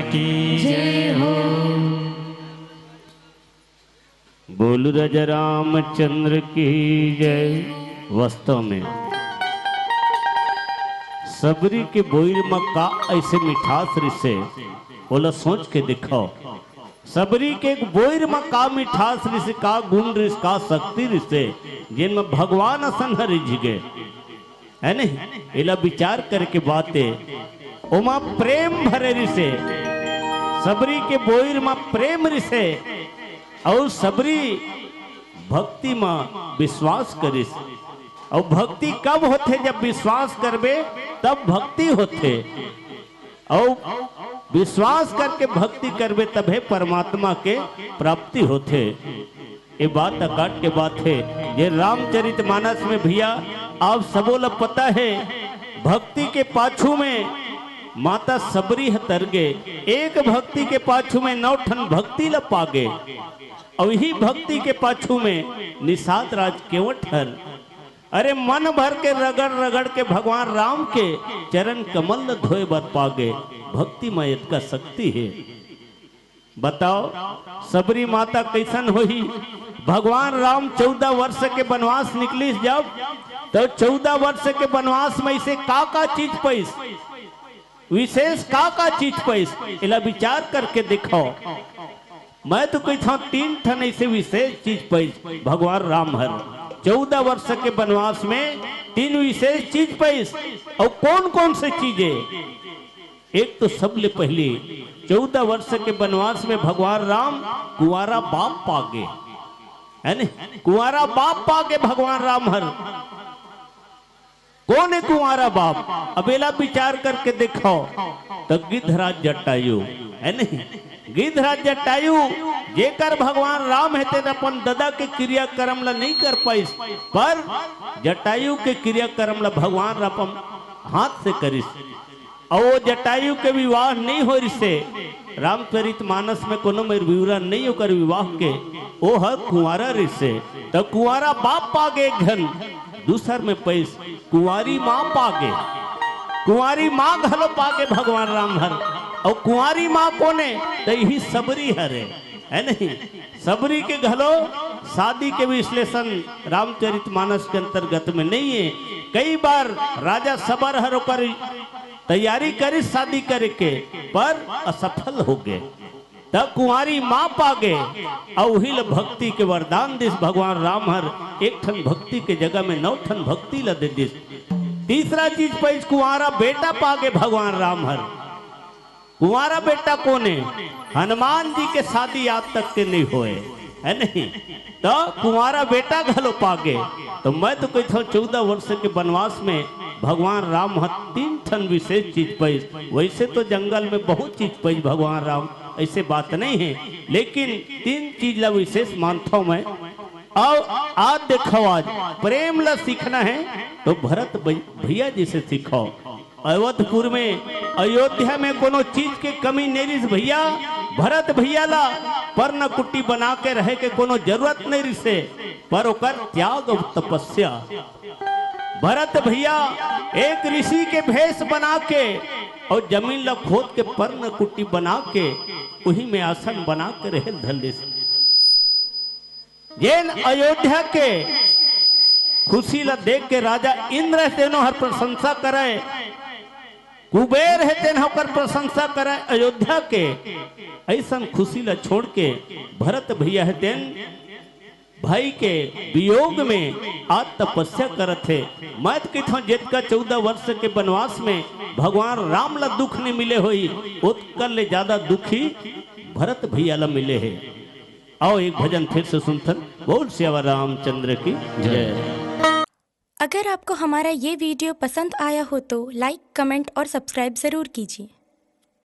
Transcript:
की जय हो। बोल राजा रामचंद्र की जय। वास्तव में सबरी के बोल में का ऐसे मिठास रिसे बोला, सोच के दिखाओ। सबरी के बोर में का मिठास रिसे, का गुण रिस, का शक्ति रिसे, जिनमें भगवान असन हरि जिगे है नहीं। इला विचार करके बातें उमा प्रेम भरे रिसे। सबरी के बोर में प्रेम रिसे और सबरी भक्ति में विश्वास करिस। और भक्ति कब होते? जब विश्वास करबे तब भक्ति होते। और विश्वास करके भक्ति करबे तबे परमात्मा के प्राप्ति होते। ये बात अकाट के बात है। ये रामचरितमानस में भैया आप सबों ला पता है, भक्ति के पाछू में माता सबरी तरगे। एक भक्ति के पाछू में 9 ठन भक्ति ला पागे। और यही भक्ति के पाछू में निषाद राज केवट हर। अरे मन भर के रगड़ रगड़ के भगवान राम के चरण कमल न धोए बर पागे। भक्ति में का शक्ति है। बताओ सबरी माता कैसन होही? भगवान राम 14 वर्ष के वनवास निकली जब, तो 14 वर्ष के वनवास में इसे का चीज पैस, विशेष का चीज पैस, इला विचार करके दिखाओ। मैं तो कहता हूँ 3 ठन ऐसे विशेष चीज पैस भगवान राम हर 14 वर्ष के वनवास में 3 विशेष चीज पैस। और कौन कौन से चीजें? एक तो सबले पहले 14 वर्ष के वनवास में भगवान राम कुंवारा बाप पागे, है न? कुंवारा बाप पागे भगवान राम हर। कौन है कुंवारा बाप? अबेला विचार करके देखो तो गिद्धराज जटायु, है नहीं? गिद्धराज जटायु जेकर भगवान राम हेते अपन दादा के क्रियाक्रम ला नहीं कर पाइस, पर जटायु के क्रियाक्रम ला भगवान अपन हाथ से करिस। और वो जटायु के विवाह नहीं हो रिसे। रामचरितमानस में कोनो मेर विवरण नहीं होकर विवाह के, वो हर कुंवारा रिसे। तो कुंवारा बाप पागे एक घन, दूसर में पैस कुंवारी माँ पागे। कुंवारी माँ घलो पागे भगवान राम हर। और कुंवारी माँ कोने? तो यही सबरी हरे, है नहीं? सबरी के घलो शादी के विश्लेषण रामचरितमानस के अंतर्गत में नहीं है। कई बार राजा सबर हर होकर तैयारी करी शादी करे के, पर असफल हो गए। तब कुंवारी माँ पागे और वही भक्ति के वरदान दिस भगवान राम हर। 1 ठन भक्ति के जगह में 9 ठन भक्ति ला दे दिस। तीसरा चीज पैस कुंवारा बेटा पागे भगवान राम हर। कुंवारा बेटा कौन है? हनुमान जी के शादी आज तक के नहीं हुए, है नहीं? तो कुंवारा बेटा घलो पागे। तो मैं तो कहता हूँ 14 वर्ष के वनवास में भगवान राम हर 3 ठन विशेष चीज पैस। वैसे तो जंगल में बहुत चीज पैस भगवान राम, ऐसे बात नहीं है, लेकिन 3 चीज ला विशेष मानता हूं मैं। और आज देखो, आज प्रेम ला सीखना है तो भरत भैया जी से सीखो। अयोध्यपुर में, अयोध्या में कोनो चीज के कमी नहीं रिस भैया। भरत भैया ला पर्ण कुट्टी बना के रहे के कोनो जरूरत नहीं रिसे, पर ओकर त्याग और तपस्या। भरत भैया एक ऋषि के भेष बना के और जमीन ला खोद के पर्ण कुट्टी बना के वही में आसन बना के रहे धलिस। जैन अयोध्या के खुशी ला देख के राजा इंद्र तेनो हर प्रशंसा करे, कुबेर है तेन होकर प्रशंसा करे अयोध्या के। ऐसा खुशी ला छोड़ के भरत भैया है तेन भाई के वियोग में आज तपस्या करत है। मैं तो कहता हूँ जितका 14 वर्ष के वनवास में भगवान राम ला दुख नहीं मिले हुई, उत्कर ले ज्यादा दुखी भरत भैया ला मिले है। आओ एक भजन फिर से सुनथन। बोल श्यावा रामचंद्र की जय। अगर आपको हमारा ये वीडियो पसंद आया हो तो लाइक, कमेंट और सब्सक्राइब ज़रूर कीजिए।